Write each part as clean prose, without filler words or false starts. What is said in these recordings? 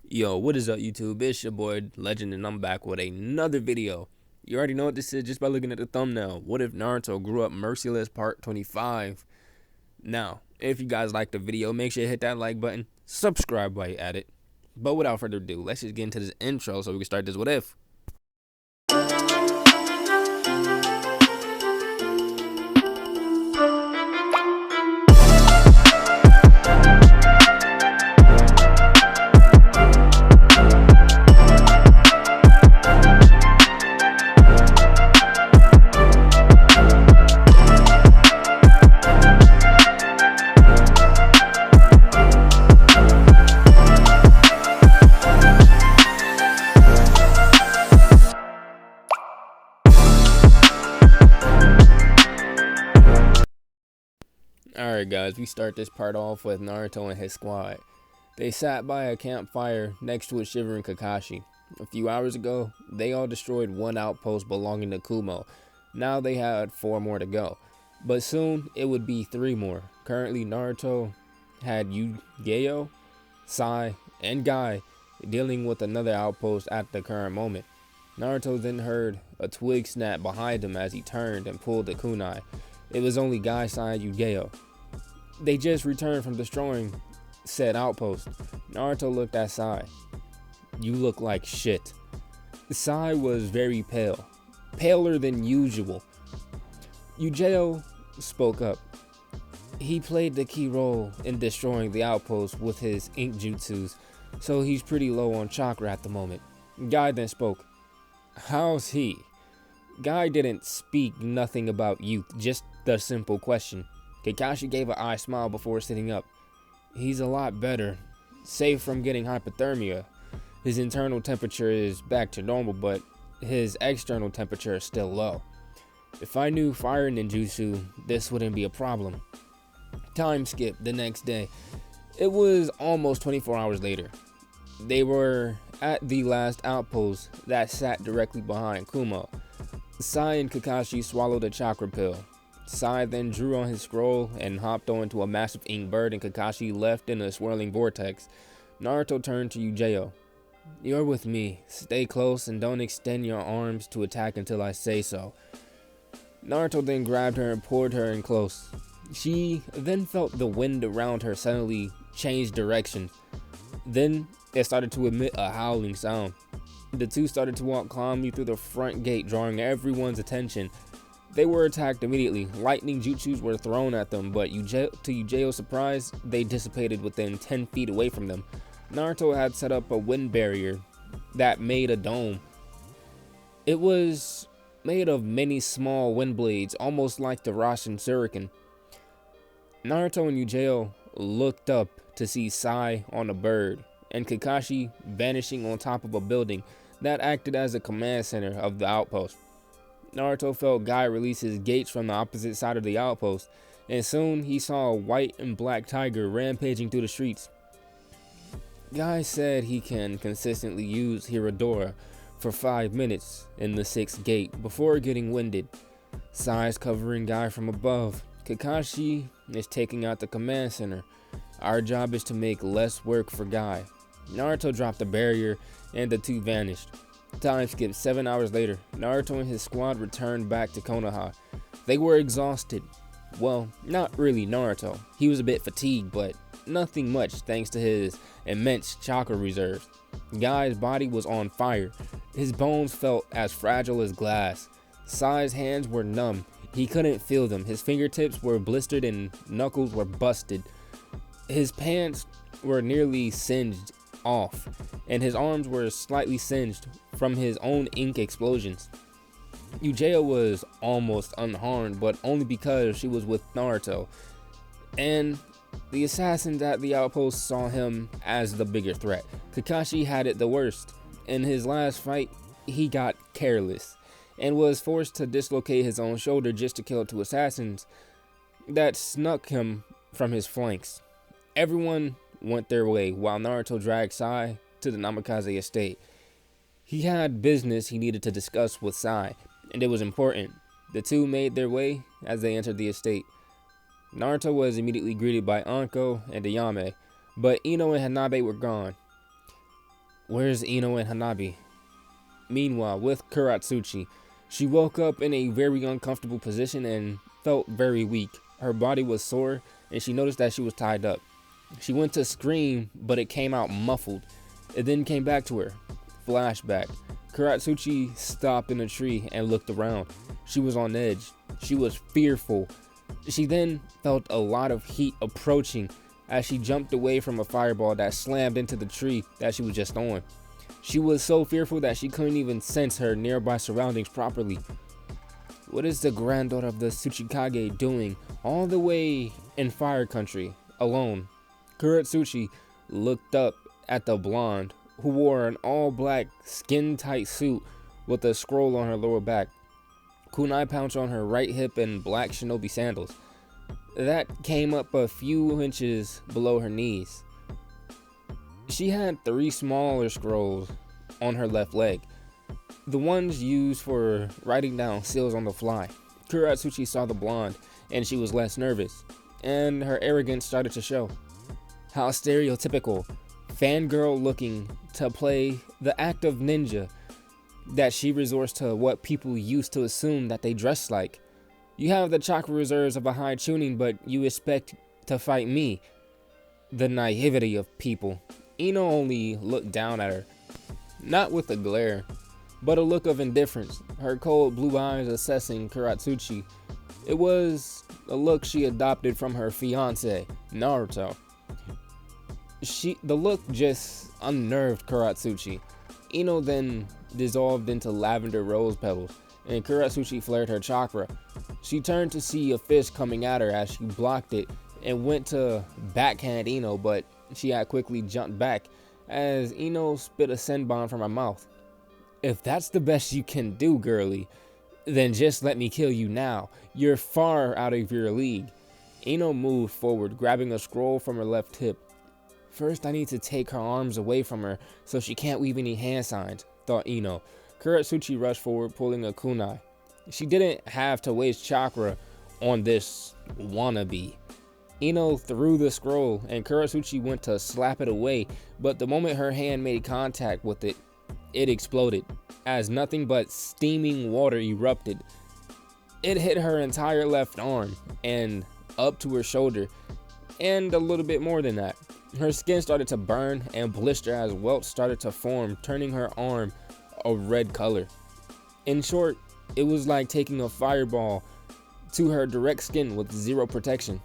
Yo, what is up, YouTube? It's your boy Legend, and I'm back with another video. You already know what this is just by looking at the thumbnail. What if Naruto grew up Merciless Part 25? Now, if you guys like the video, make sure you hit that like button, subscribe while you're at it. But without further ado, let's just get into this intro so we can start this what if. Alright guys, we start this part off with Naruto and his squad. They sat by a campfire next to a shivering Kakashi. A few hours ago, they all destroyed one outpost belonging to Kumo. Now they had 4 more to go. But soon, it would be 3 more. Currently, Naruto had Yu-Gi-Oh, Sai, and Guy dealing with another outpost at the current moment. Naruto then heard a twig snap behind him as he turned and pulled the kunai. It was only Guy, Sai, and Yu-Gi-Oh. They just returned from destroying said outpost. Naruto looked at Sai. "You look like shit." Sai was very pale, paler than usual. Yu-Gi-Oh spoke up. He played the key role in destroying the outpost with his ink jutsus, so he's pretty low on chakra at the moment. Guy then spoke. "How's he?" Guy didn't speak nothing about youth, just the simple question. Kakashi gave an eye smile before sitting up. "He's a lot better, safe from getting hypothermia. His internal temperature is back to normal, but his external temperature is still low. If I knew fire ninjutsu, this wouldn't be a problem." Time skip the next day. It was almost 24 hours later. They were at the last outpost that sat directly behind Kumo. Sai and Kakashi swallowed a chakra pill. Sai then drew on his scroll and hopped onto a massive ink bird, and Kakashi left in a swirling vortex. Naruto turned to Yu-Gi-Oh. "You're with me. Stay close and don't extend your arms to attack until I say so." Naruto then grabbed her and pulled her in close. She then felt the wind around her suddenly change direction. Then it started to emit a howling sound. The two started to walk calmly through the front gate, drawing everyone's attention. They were attacked immediately. Lightning jutsus were thrown at them, but to Yu-Gi-Oh's surprise, they dissipated within 10 feet away from them. Naruto had set up a wind barrier that made a dome. It was made of many small wind blades, almost like the Rasen Shuriken. Naruto and Yu-Gi-Oh looked up to see Sai on a bird, and Kakashi vanishing on top of a building that acted as a command center of the outpost. Naruto felt Guy release his gates from the opposite side of the outpost, and soon he saw a white and black tiger rampaging through the streets. Guy said he can consistently use Hiradora for 5 minutes in the 6th gate before getting winded. Sai's covering Guy from above. Kakashi is taking out the command center. Our job is to make less work for Guy. Naruto dropped the barrier and the two vanished. Time skip 7 hours later. Naruto and his squad returned back to Konoha. They were exhausted. Well, not really Naruto. He was a bit fatigued, but nothing much thanks to his immense chakra reserves. Guy's body was on fire. His bones felt as fragile as glass. Sai's hands were numb. He couldn't feel them. His fingertips were blistered and knuckles were busted. His pants were nearly singed off, and his arms were slightly singed from his own ink explosions. Yu-Gi-Oh was almost unharmed, but only because she was with Naruto, and the assassins at the outpost saw him as the bigger threat. Kakashi had it the worst. In his last fight, he got careless and was forced to dislocate his own shoulder just to kill 2 assassins that snuck him from his flanks. Everyone went their way while Naruto dragged Sai to the Namikaze estate. He had business he needed to discuss with Sai, and it was important. The two made their way as they entered the estate. Naruto was immediately greeted by Anko and Ayame, but Ino and Hanabe were gone. Where's Ino and Hanabi? Meanwhile, with Kuratsuchi, she woke up in a very uncomfortable position and felt very weak. Her body was sore and she noticed that she was tied up. She went to scream, but it came out muffled. It then came back to her. Flashback. Kuratsuchi stopped in a tree and looked around. She was on edge. She was fearful. She then felt a lot of heat approaching as she jumped away from a fireball that slammed into the tree that she was just on. She was so fearful that she couldn't even sense her nearby surroundings properly. What is the granddaughter of the Tsuchikage doing all the way in fire country, alone? Kuratsuchi looked up at the blonde, who wore an all-black, skin-tight suit with a scroll on her lower back, kunai pouch on her right hip, and black shinobi sandals that came up a few inches below her knees. She had 3 smaller scrolls on her left leg, the ones used for writing down seals on the fly. Kuratsuchi saw the blonde, and she was less nervous, and her arrogance started to show. How stereotypical, fangirl looking to play the active ninja, that she resorts to what people used to assume that they dress like. You have the chakra reserves of a high tuning, but you expect to fight me. The naivety of people. Ino only looked down at her, not with a glare, but a look of indifference, her cold blue eyes assessing Kuratsuchi. It was a look she adopted from her fiance, Naruto. The look just unnerved Kuratsuchi. Ino then dissolved into lavender rose petals, and Kuratsuchi flared her chakra. She turned to see a fist coming at her as she blocked it and went to backhand Ino, but she had quickly jumped back as Ino spit a senbon from her mouth. If that's the best you can do, girlie, then just let me kill you now. You're far out of your league. Ino moved forward, grabbing a scroll from her left hip. First, I need to take her arms away from her so she can't weave any hand signs, thought Ino. Kuratsuchi rushed forward, pulling a kunai. She didn't have to waste chakra on this wannabe. Ino threw the scroll, and Kuratsuchi went to slap it away, but the moment her hand made contact with it, it exploded, as nothing but steaming water erupted. It hit her entire left arm, and up to her shoulder, and a little bit more than that. Her skin started to burn and blister as welts started to form, turning her arm a red color. In short, it was like taking a fireball to her direct skin with zero protection.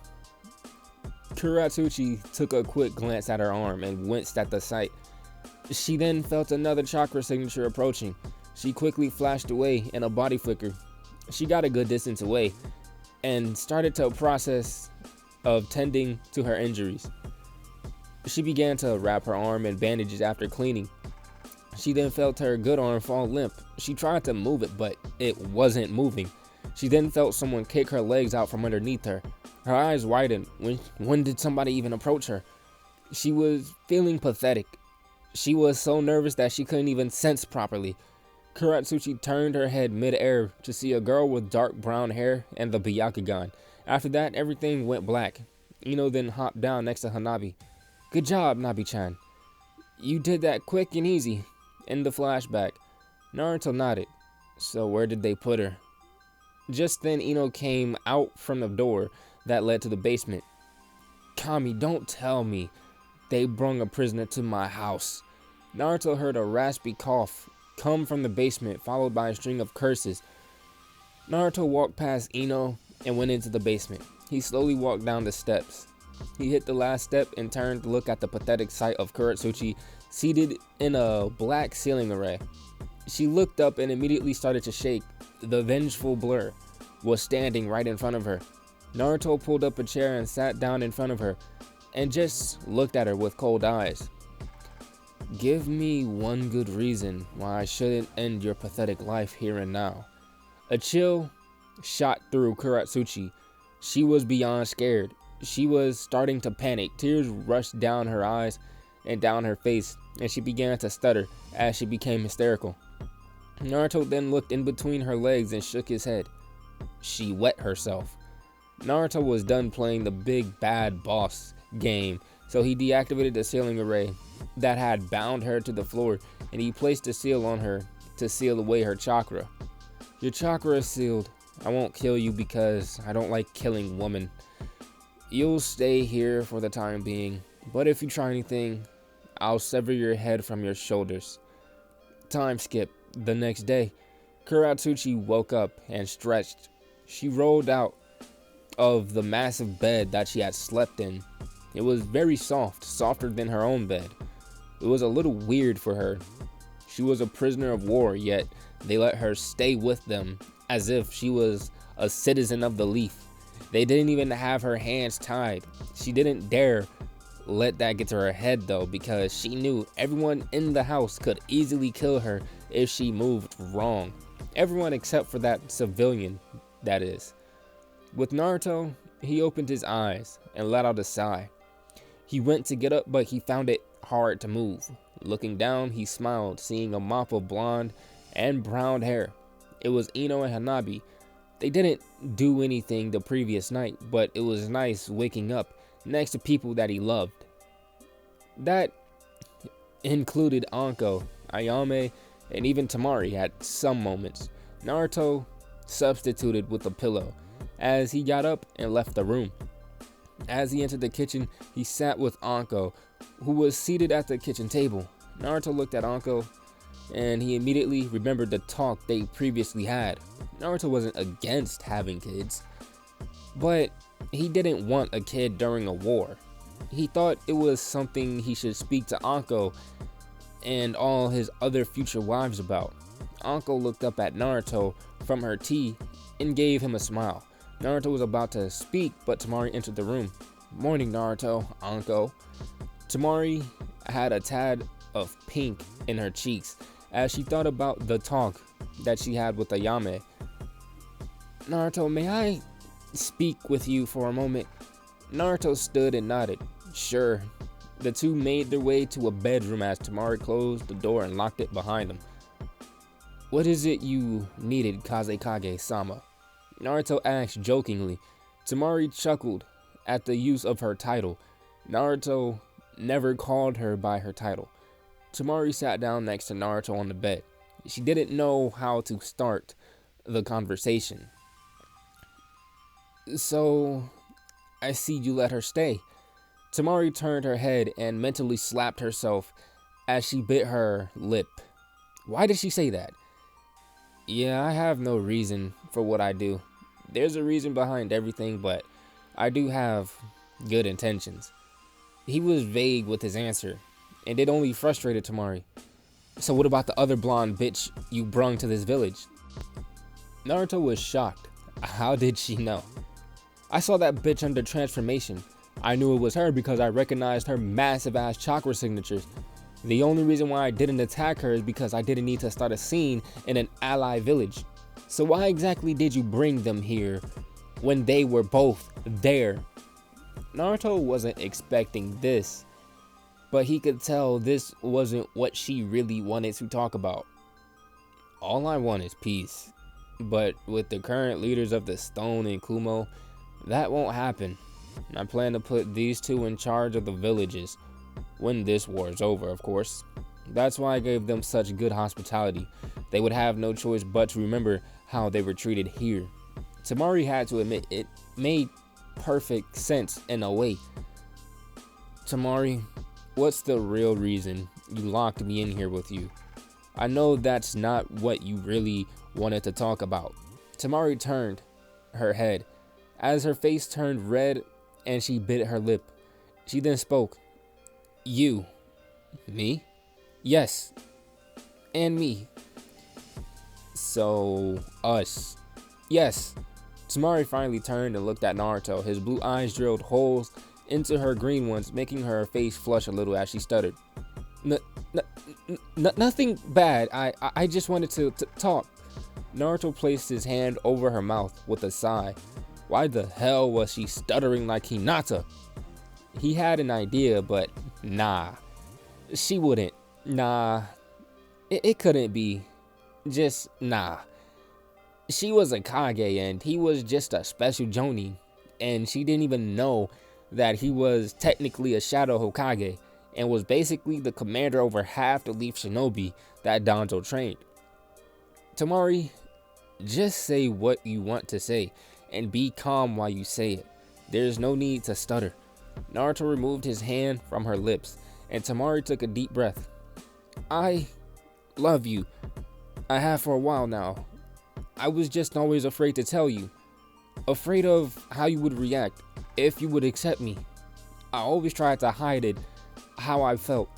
Kuratsuchi took a quick glance at her arm and winced at the sight. She then felt another chakra signature approaching. She quickly flashed away in a body flicker. She got a good distance away and started to process of tending to her injuries. She began to wrap her arm in bandages after cleaning. She then felt her good arm fall limp. She tried to move it, but it wasn't moving. She then felt someone kick her legs out from underneath her. Her eyes widened. When did somebody even approach her? She was feeling pathetic. She was so nervous that she couldn't even sense properly. Kuratsuchi turned her head mid-air to see a girl with dark brown hair and the Byakugan. After that, everything went black. Ino then hopped down next to Hanabi. Good job, Nabi-chan. You did that quick and easy. In the flashback, Naruto nodded. So where did they put her? Just then, Ino came out from the door that led to the basement. Kami, don't tell me they brung a prisoner to my house. Naruto heard a raspy cough come from the basement, followed by a string of curses. Naruto walked past Ino and went into the basement. He slowly walked down the steps. He hit the last step and turned to look at the pathetic sight of Kuratsuchi seated in a black ceiling array. She looked up and immediately started to shake. The vengeful blur was standing right in front of her. Naruto pulled up a chair and sat down in front of her and just looked at her with cold eyes. Give me one good reason why I shouldn't end your pathetic life here and now. A chill shot through Kuratsuchi. She was beyond scared. She was starting to panic. Tears rushed down her eyes and down her face, and she began to stutter as she became hysterical. Naruto then looked in between her legs and shook his head. She wet herself. Naruto was done playing the big bad boss game, So he deactivated the sealing array that had bound her to the floor, and he placed a seal on her to seal away her chakra. Your chakra is sealed. I won't kill you because I don't like killing women. You'll stay here for the time being, but if you try anything, I'll sever your head from your shoulders. Time skip. The next day, Kuratsuchi woke up and stretched. She rolled out of the massive bed that she had slept in. It was very soft, softer than her own bed. It was a little weird for her. She was a prisoner of war, yet they let her stay with them as if she was a citizen of the Leaf. They didn't even have her hands tied. She didn't dare let that get to her head though, because she knew everyone in the house could easily kill her if she moved wrong. Everyone except for that civilian, that is. With Naruto, he opened his eyes and let out a sigh. He went to get up, but he found it hard to move. Looking down, he smiled, seeing a mop of blonde and brown hair. It was Ino and Hanabi. They didn't do anything the previous night, but it was nice waking up next to people that he loved. That included Anko, Ayame, and even Temari at some moments. Naruto substituted with a pillow as he got up and left the room. As he entered the kitchen, he sat with Anko, who was seated at the kitchen table. Naruto looked at Anko, and he immediately remembered the talk they previously had. Naruto wasn't against having kids, but he didn't want a kid during a war. He thought it was something he should speak to Anko and all his other future wives about. Anko looked up at Naruto from her tea and gave him a smile. Naruto was about to speak, but Temari entered the room. Morning, Naruto, Anko. Temari had a tad of pink in her cheeks as she thought about the talk that she had with Ayame. Naruto, may I speak with you for a moment? Naruto stood and nodded. Sure. The two made their way to a bedroom as Temari closed the door and locked it behind them. What is it you needed, Kazekage-sama? Naruto asked jokingly. Temari chuckled at the use of her title. Naruto never called her by her title. Temari sat down next to Naruto on the bed. She didn't know how to start the conversation. So, I see you let her stay. Temari turned her head and mentally slapped herself as she bit her lip. Why did she say that? Yeah, I have no reason for what I do. There's a reason behind everything, but I do have good intentions. He was vague with his answer, and it only frustrated Temari. So what about the other blonde bitch you brung to this village? Naruto was shocked. How did she know? I saw that bitch under transformation. I knew it was her because I recognized her massive ass chakra signatures. The only reason why I didn't attack her is because I didn't need to start a scene in an ally village. So why exactly did you bring them here when they were both there? Naruto wasn't expecting this, but he could tell this wasn't what she really wanted to talk about. All I want is peace, but with the current leaders of the Stone and Kumo, that won't happen. I plan to put these two in charge of the villages when this war is over, of course. That's why I gave them such good hospitality. They would have no choice but to remember how they were treated here. Temari had to admit it made perfect sense in a way. Temari, what's the real reason you locked me in here with you? I know that's not what you really wanted to talk about. Temari turned her head as her face turned red and she bit her lip. She then spoke. You. Me? Yes. And me. So, us. Yes. Temari finally turned and looked at Naruto. His blue eyes drilled holes into her green ones, making her face flush a little as she stuttered. Nothing bad. I just wanted to talk. Naruto placed his hand over her mouth with a sigh. Why the hell was she stuttering like Hinata? He had an idea, but nah. She wouldn't. Nah. It couldn't be. Just nah. She was a Kage and he was just a special Jonin, and she didn't even know that he was technically a Shadow Hokage and was basically the commander over half the Leaf Shinobi that Danzo trained. Tamari, just say what you want to say and be calm while you say it. There's no need to stutter. Naruto removed his hand from her lips and Tamari took a deep breath. I love you. I have for a while now. I was just always afraid to tell you. Afraid of how you would react if you would accept me. I always tried to hide it, how I felt.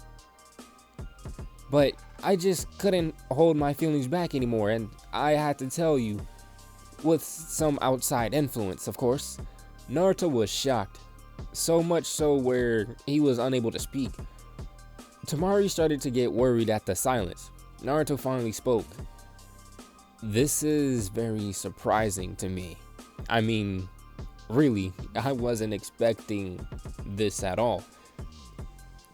But I just couldn't hold my feelings back anymore and I had to tell you. With some outside influence, of course. Naruto was shocked. So much so where he was unable to speak. Tamari started to get worried at the silence. Naruto finally spoke. This is very surprising to me. I mean, really, I wasn't expecting this at all.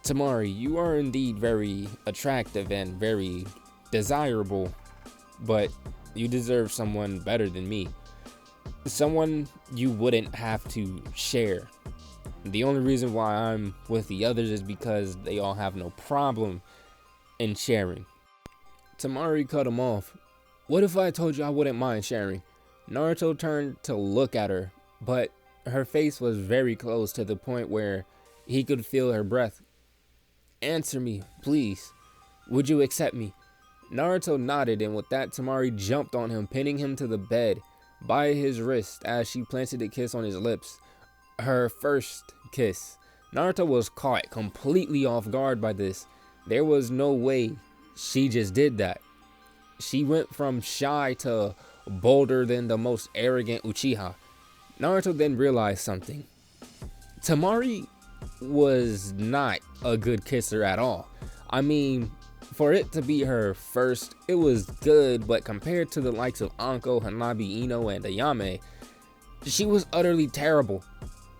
Tamari, you are indeed very attractive and very desirable, but you deserve someone better than me. Someone you wouldn't have to share. The only reason why I'm with the others is because they all have no problem in sharing. Tamari cut him off. What if I told you I wouldn't mind sharing? Naruto turned to look at her, but her face was very close to the point where he could feel her breath. Answer me, please. Would you accept me? Naruto nodded, and with that, Tamari jumped on him, pinning him to the bed by his wrist as she planted a kiss on his lips. Her first kiss. Naruto was caught completely off guard by this. There was no way she just did that. She went from shy to bolder than the most arrogant Uchiha. Naruto then realized something. Tamari was not a good kisser at all. I mean, for it to be her first, it was good, but compared to the likes of Anko, Hanabi, Ino, and Ayame, she was utterly terrible.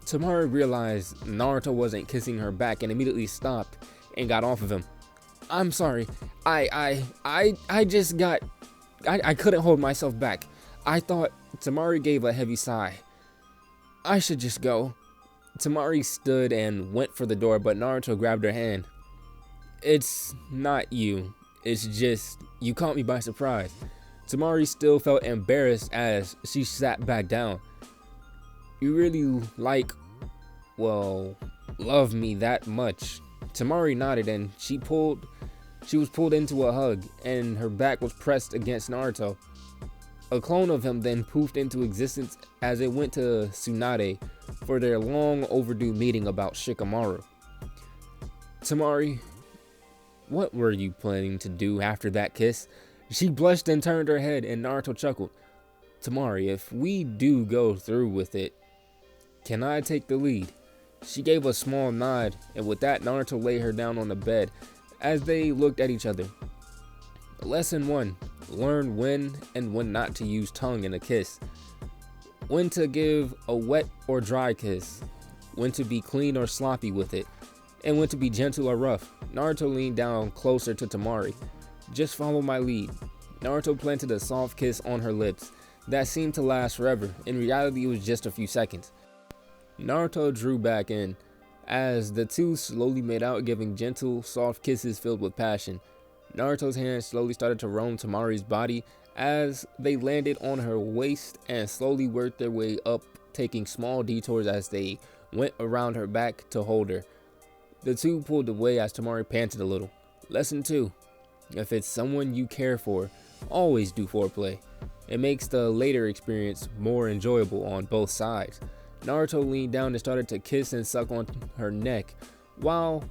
Tamari realized Naruto wasn't kissing her back and immediately stopped and got off of him. I'm sorry. I couldn't hold myself back. I thought. Tamari gave a heavy sigh. I should just go. Tamari stood and went for the door, but Naruto grabbed her hand. It's not you. It's just you caught me by surprise. Tamari still felt embarrassed as she sat back down. You really love me that much? Tamari nodded and she was pulled into a hug and her back was pressed against Naruto. A clone of him then poofed into existence as it went to Tsunade for their long overdue meeting about Shikamaru. Tamari, what were you planning to do after that kiss? She blushed and turned her head and Naruto chuckled. Tamari, if we do go through with it, can I take the lead? She gave a small nod, and with that, Naruto laid her down on the bed as they looked at each other. Lesson 1. Learn when and when not to use tongue in a kiss. When to give a wet or dry kiss. When to be clean or sloppy with it. And when to be gentle or rough. Naruto leaned down closer to Tamari. Just follow my lead. Naruto planted a soft kiss on her lips that seemed to last forever. In reality, it was just a few seconds. Naruto drew back in as the two slowly made out, giving gentle, soft kisses filled with passion. Naruto's hands slowly started to roam Tamari's body as they landed on her waist and slowly worked their way up, taking small detours as they went around her back to hold her. The two pulled away as Tamari panted a little. Lesson 2. If it's someone you care for, always do foreplay. It makes the later experience more enjoyable on both sides. Naruto leaned down and started to kiss and suck on her neck while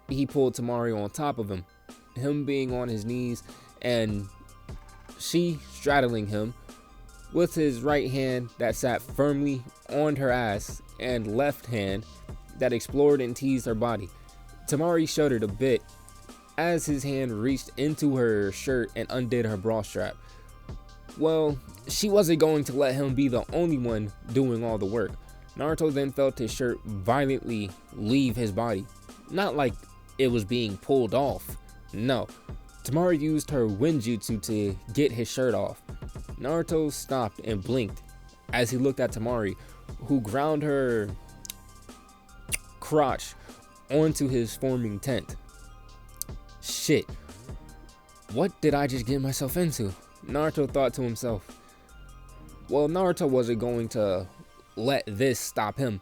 he pulled Tamari on top of him being on his knees and she straddling him with his right hand that sat firmly on her ass and left hand that explored and teased her body. Tamari shuddered a bit as his hand reached into her shirt and undid her bra strap. Well, she wasn't going to let him be the only one doing all the work. Naruto then felt his shirt violently leave his body. Not like it was being pulled off. No. Tamari used her Winjutsu to get his shirt off. Naruto stopped and blinked as he looked at Tamari, who ground her crotch onto his forming tent. Shit, what did I just get myself into? Naruto thought to himself. Well, Naruto wasn't going to let this stop him.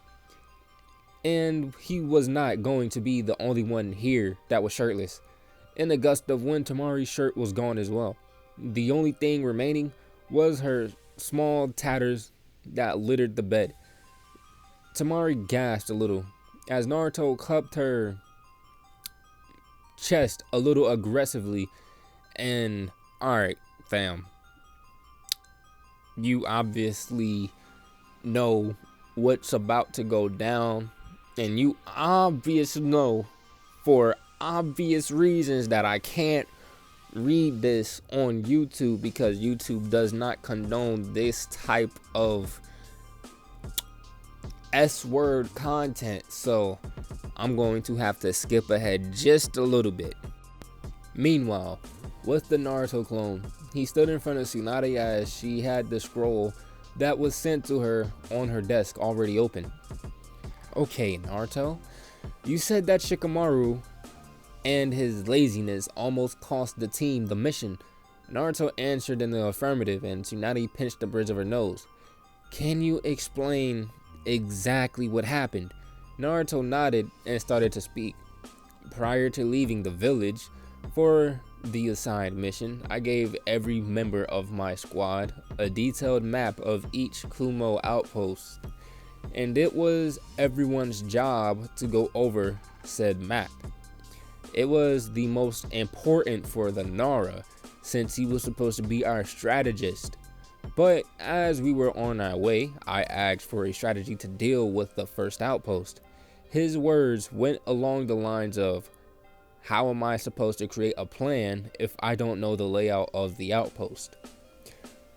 And he was not going to be the only one here that was shirtless. In a gust of wind, Tamari's shirt was gone as well. The only thing remaining was her small tatters that littered the bed. Tamari gasped a little as Naruto cupped her chest a little aggressively. And alright, fam, you obviously know what's about to go down, and you obviously know for obvious reasons that I can't read this on YouTube because YouTube does not condone this type of S-word content, so I'm going to have to skip ahead just a little bit. Meanwhile, with the Naruto clone, he stood in front of Tsunade as she had the scroll that was sent to her on her desk already open. Okay, Naruto, you said that Shikamaru and his laziness almost cost the team the mission. Naruto answered in the affirmative, and Tsunade pinched the bridge of her nose. Can you explain exactly what happened? Naruto nodded and started to speak. Prior to leaving the village for the assigned mission, I gave every member of my squad a detailed map of each Kumo outpost, and it was everyone's job to go over said map. It was the most important for the Nara, since he was supposed to be our strategist. But as we were on our way, I asked for a strategy to deal with the first outpost. His words went along the lines of, how am I supposed to create a plan if I don't know the layout of the outpost?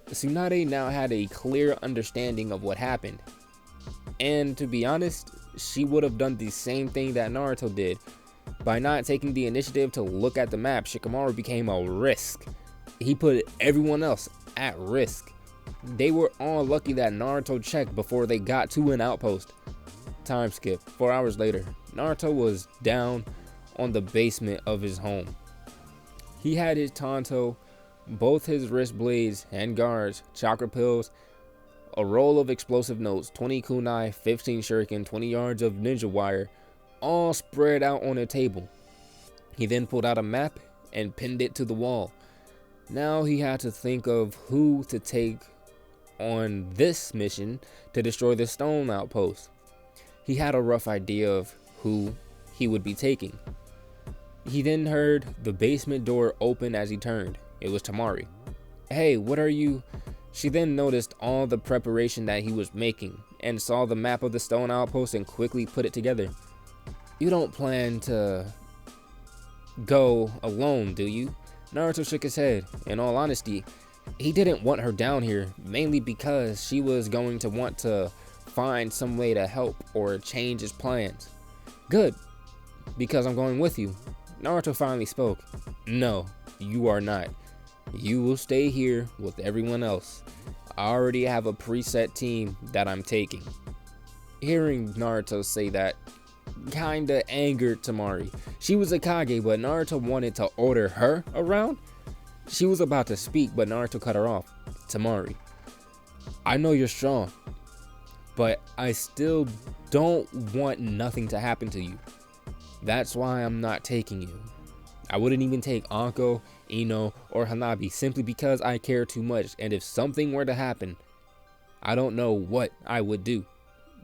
Tsunade now had a clear understanding of what happened. And to be honest, she would have done the same thing that Naruto did. By not taking the initiative to look at the map, Shikamaru became a risk. He put everyone else at risk. They were all lucky that Naruto checked before they got to an outpost. Time skip. 4 hours later, Naruto was down on the basement of his home. He had his Tonto, both his wrist blades and guards, chakra pills, a roll of explosive notes, 20 kunai, 15 shuriken, 20 yards of ninja wire, all spread out on a table. He then pulled out a map and pinned it to the wall. Now he had to think of who to take on this mission to destroy the stone outpost. He had a rough idea of who he would be taking. He then heard the basement door open as he turned. It was Tamari. Hey, what are you? She then noticed all the preparation that he was making and saw the map of the stone outpost and quickly put it together. You don't plan to go alone, do you? Naruto shook his head. In all honesty, he didn't want her down here, mainly because she was going to want to find some way to help or change his plans. Good, because I'm going with you. Naruto finally spoke. No, you are not. You will stay here with everyone else. I already have a preset team that I'm taking. Hearing Naruto say that kinda angered Tamari. She was a Kage, but Naruto wanted to order her around. She was about to speak, but Naruto cut her off. Tamari, I know you're strong, but I still don't want nothing to happen to you. That's why I'm not taking you. I wouldn't even take Anko, Ino, or Hanabi simply because I care too much, and if something were to happen, I don't know what I would do.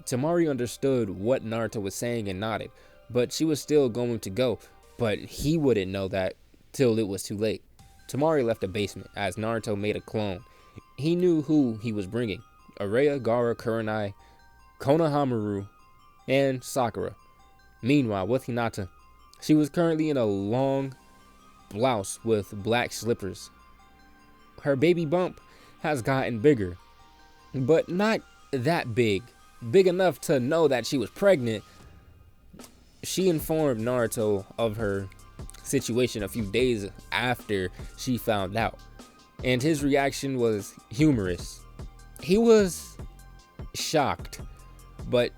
Tamari understood what Naruto was saying and nodded, but she was still going to go, but he wouldn't know that till it was too late. Tamari left the basement as Naruto made a clone. He knew who he was bringing: Araya, Gaara, Kurenai, Konohamaru, and Sakura. Meanwhile, with Hinata, she was currently in a long blouse with black slippers. Her baby bump has gotten bigger, but not that big enough to know that she was pregnant. She informed Naruto of her situation a few days after she found out, and his reaction was humorous. He was shocked, but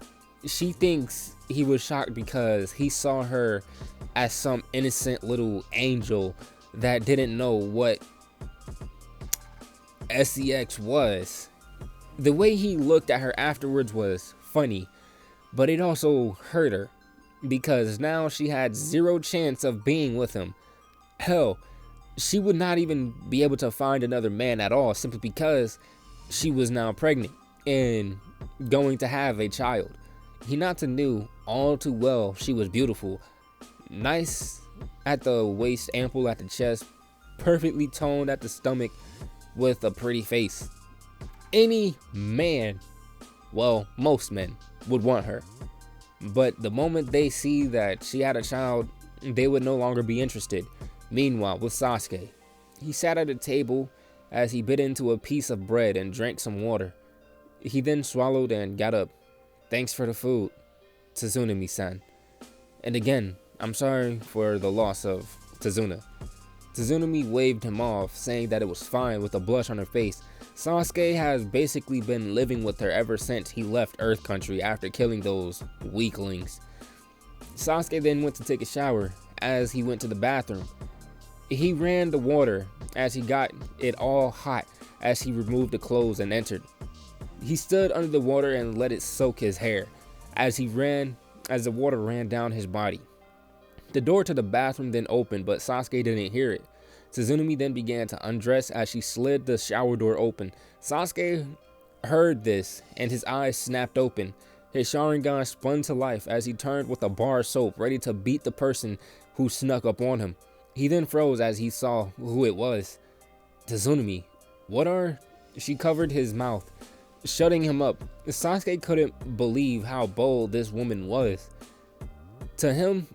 she thinks he was shocked because he saw her as some innocent little angel that didn't know what sex was. The way he looked at her afterwards was funny, but it also hurt her because now she had zero chance of being with him. Hell, she would not even be able to find another man at all simply because she was now pregnant and going to have a child. Hinata knew all too well she was beautiful, nice at the waist, ample at the chest, perfectly toned at the stomach, with a pretty face. Any man, well, most men, would want her. But the moment they see that she had a child, they would no longer be interested. Meanwhile, with Sasuke, he sat at a table as he bit into a piece of bread and drank some water. He then swallowed and got up. "Thanks for the food, Tazunami-san. And again, I'm sorry for the loss of Tazuna." Tazunami waved him off, saying that it was fine with a blush on her face. Sasuke has basically been living with her ever since he left Earth Country after killing those weaklings. Sasuke then went to take a shower. As he went to the bathroom, he ran the water as he got it all hot as he removed the clothes and entered. He stood under the water and let it soak his hair as the water ran down his body. The door to the bathroom then opened, but Sasuke didn't hear it. Tazunami then began to undress as she slid the shower door open. Sasuke heard this and his eyes snapped open. His Sharingan spun to life as he turned with a bar of soap, ready to beat the person who snuck up on him. He then froze as he saw who it was. "Tazunami, what are..." She covered his mouth, shutting him up. Sasuke couldn't believe how bold this woman was. To him,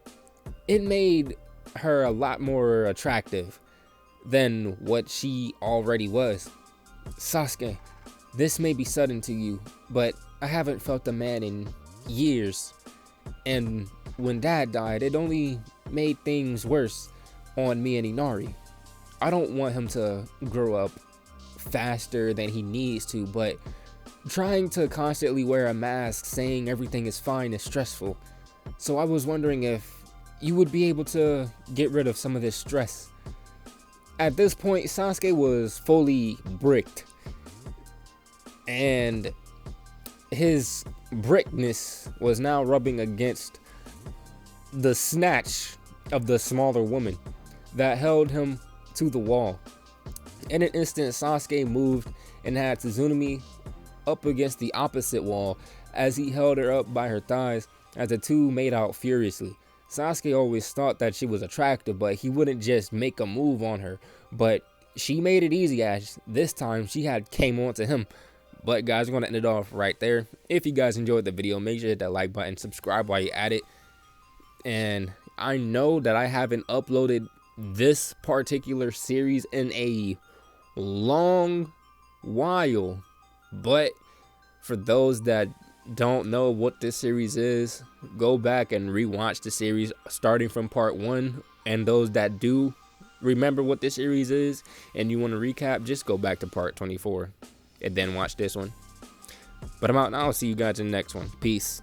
it made her a lot more attractive than what she already was. "Sasuke, this may be sudden to you, but I haven't felt a man in years. And when Dad died, it only made things worse on me and Inari. I don't want him to grow up faster than he needs to, but trying to constantly wear a mask saying everything is fine is stressful. So I was wondering if you would be able to get rid of some of this stress." At this point, Sasuke was fully bricked, and his brickness was now rubbing against the snatch of the smaller woman that held him to the wall. In an instant, Sasuke moved and had Tazunami up against the opposite wall as he held her up by her thighs as the two made out furiously. Sasuke always thought that she was attractive, but he wouldn't just make a move on her. But she made it easy as this time she had came on to him. But guys, we're going to end it off right there. If you guys enjoyed the video, make sure to hit that like button, subscribe while you're at it. And I know that I haven't uploaded this particular series in a long while. But for those that don't know what this series is, go back and rewatch the series starting from part 1. And those that do remember what this series is and you want to recap, just go back to part 24 and then watch this one. But I'm out and I'll see you guys in the next one. Peace.